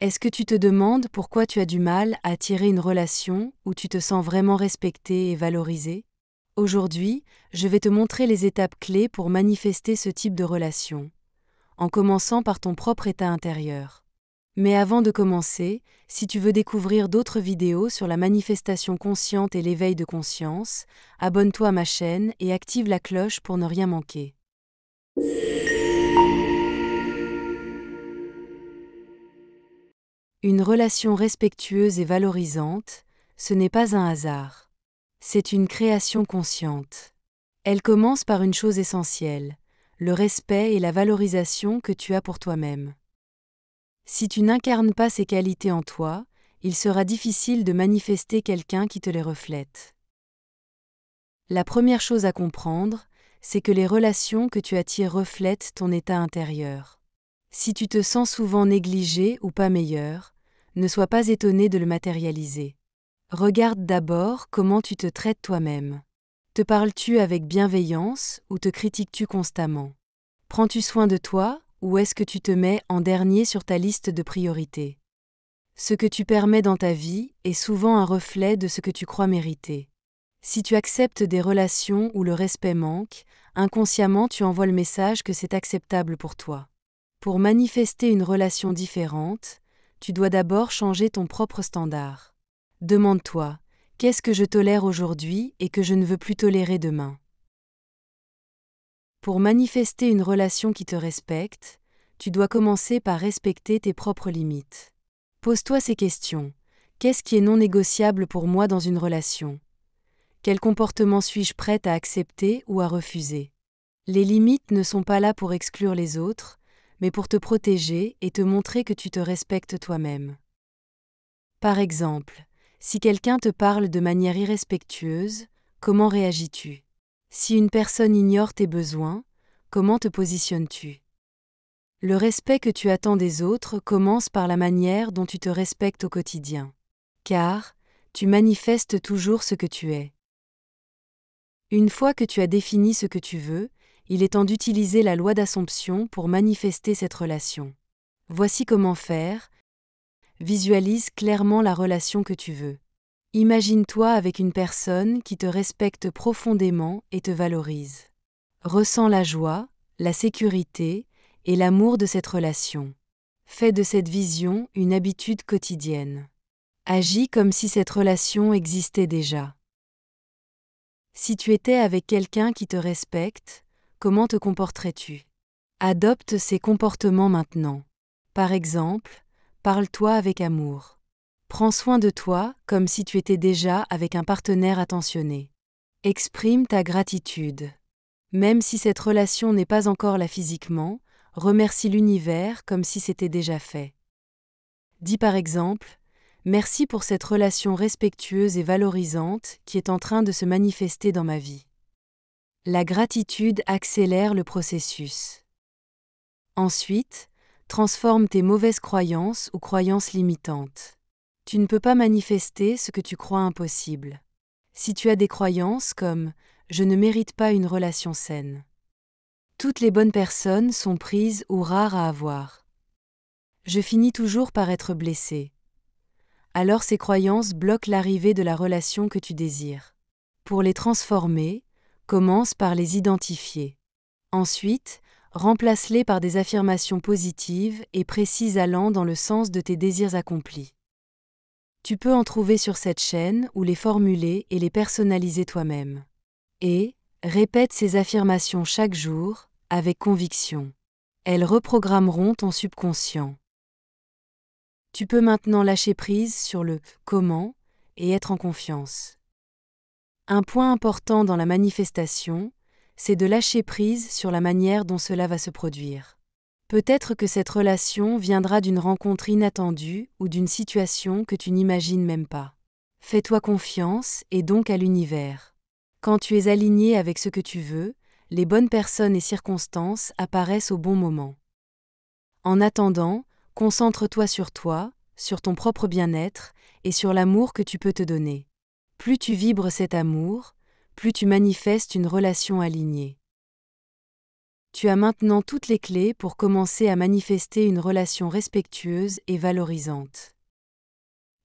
Est-ce que tu te demandes pourquoi tu as du mal à attirer une relation où tu te sens vraiment respecté et valorisé? Aujourd'hui, je vais te montrer les étapes clés pour manifester ce type de relation, en commençant par ton propre état intérieur. Mais avant de commencer, si tu veux découvrir d'autres vidéos sur la manifestation consciente et l'éveil de conscience, abonne-toi à ma chaîne et active la cloche pour ne rien manquer. Une relation respectueuse et valorisante, ce n'est pas un hasard. C'est une création consciente. Elle commence par une chose essentielle, le respect et la valorisation que tu as pour toi-même. Si tu n'incarnes pas ces qualités en toi, il sera difficile de manifester quelqu'un qui te les reflète. La première chose à comprendre, c'est que les relations que tu attires reflètent ton état intérieur. Si tu te sens souvent négligé ou pas meilleur, ne sois pas étonné de le matérialiser. Regarde d'abord comment tu te traites toi-même. Te parles-tu avec bienveillance ou te critiques-tu constamment? Prends-tu soin de toi ou est-ce que tu te mets en dernier sur ta liste de priorités? Ce que tu permets dans ta vie est souvent un reflet de ce que tu crois mériter. Si tu acceptes des relations où le respect manque, inconsciemment tu envoies le message que c'est acceptable pour toi. Pour manifester une relation différente, tu dois d'abord changer ton propre standard. Demande-toi, qu'est-ce que je tolère aujourd'hui et que je ne veux plus tolérer demain? Pour manifester une relation qui te respecte, tu dois commencer par respecter tes propres limites. Pose-toi ces questions. Qu'est-ce qui est non négociable pour moi dans une relation? Quel comportement suis-je prête à accepter ou à refuser? Les limites ne sont pas là pour exclure les autres, mais pour te protéger et te montrer que tu te respectes toi-même. Par exemple, si quelqu'un te parle de manière irrespectueuse, comment réagis-tu? Si une personne ignore tes besoins, comment te positionnes-tu? Le respect que tu attends des autres commence par la manière dont tu te respectes au quotidien. Car, tu manifestes toujours ce que tu es. Une fois que tu as défini ce que tu veux, il est temps d'utiliser la loi d'Assomption pour manifester cette relation. Voici comment faire. Visualise clairement la relation que tu veux. Imagine-toi avec une personne qui te respecte profondément et te valorise. Ressens la joie, la sécurité et l'amour de cette relation. Fais de cette vision une habitude quotidienne. Agis comme si cette relation existait déjà. Si tu étais avec quelqu'un qui te respecte, comment te comporterais-tu? Adopte ces comportements maintenant. Par exemple, parle-toi avec amour. Prends soin de toi comme si tu étais déjà avec un partenaire attentionné. Exprime ta gratitude. Même si cette relation n'est pas encore là physiquement, remercie l'univers comme si c'était déjà fait. Dis par exemple, merci pour cette relation respectueuse et valorisante qui est en train de se manifester dans ma vie. La gratitude accélère le processus. Ensuite, transforme tes mauvaises croyances ou croyances limitantes. Tu ne peux pas manifester ce que tu crois impossible. Si tu as des croyances comme « je ne mérite pas une relation saine », toutes les bonnes personnes sont prises ou rares à avoir. Je finis toujours par être blessé. Alors ces croyances bloquent l'arrivée de la relation que tu désires. Pour les transformer, commence par les identifier. Ensuite, remplace-les par des affirmations positives et précises allant dans le sens de tes désirs accomplis. Tu peux en trouver sur cette chaîne ou les formuler et les personnaliser toi-même. Et, répète ces affirmations chaque jour, avec conviction. Elles reprogrammeront ton subconscient. Tu peux maintenant lâcher prise sur le « comment » et être en confiance. Un point important dans la manifestation, c'est de lâcher prise sur la manière dont cela va se produire. Peut-être que cette relation viendra d'une rencontre inattendue ou d'une situation que tu n'imagines même pas. Fais-toi confiance et donc à l'univers. Quand tu es aligné avec ce que tu veux, les bonnes personnes et circonstances apparaissent au bon moment. En attendant, concentre-toi sur toi, sur ton propre bien-être et sur l'amour que tu peux te donner. Plus tu vibres cet amour, plus tu manifestes une relation alignée. Tu as maintenant toutes les clés pour commencer à manifester une relation respectueuse et valorisante.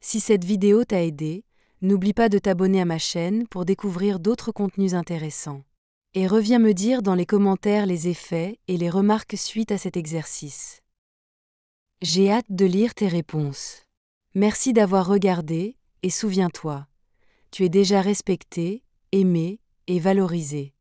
Si cette vidéo t'a aidé, n'oublie pas de t'abonner à ma chaîne pour découvrir d'autres contenus intéressants. Et reviens me dire dans les commentaires les effets et les remarques suite à cet exercice. J'ai hâte de lire tes réponses. Merci d'avoir regardé, et souviens-toi, tu es déjà respecté, aimé et valorisé.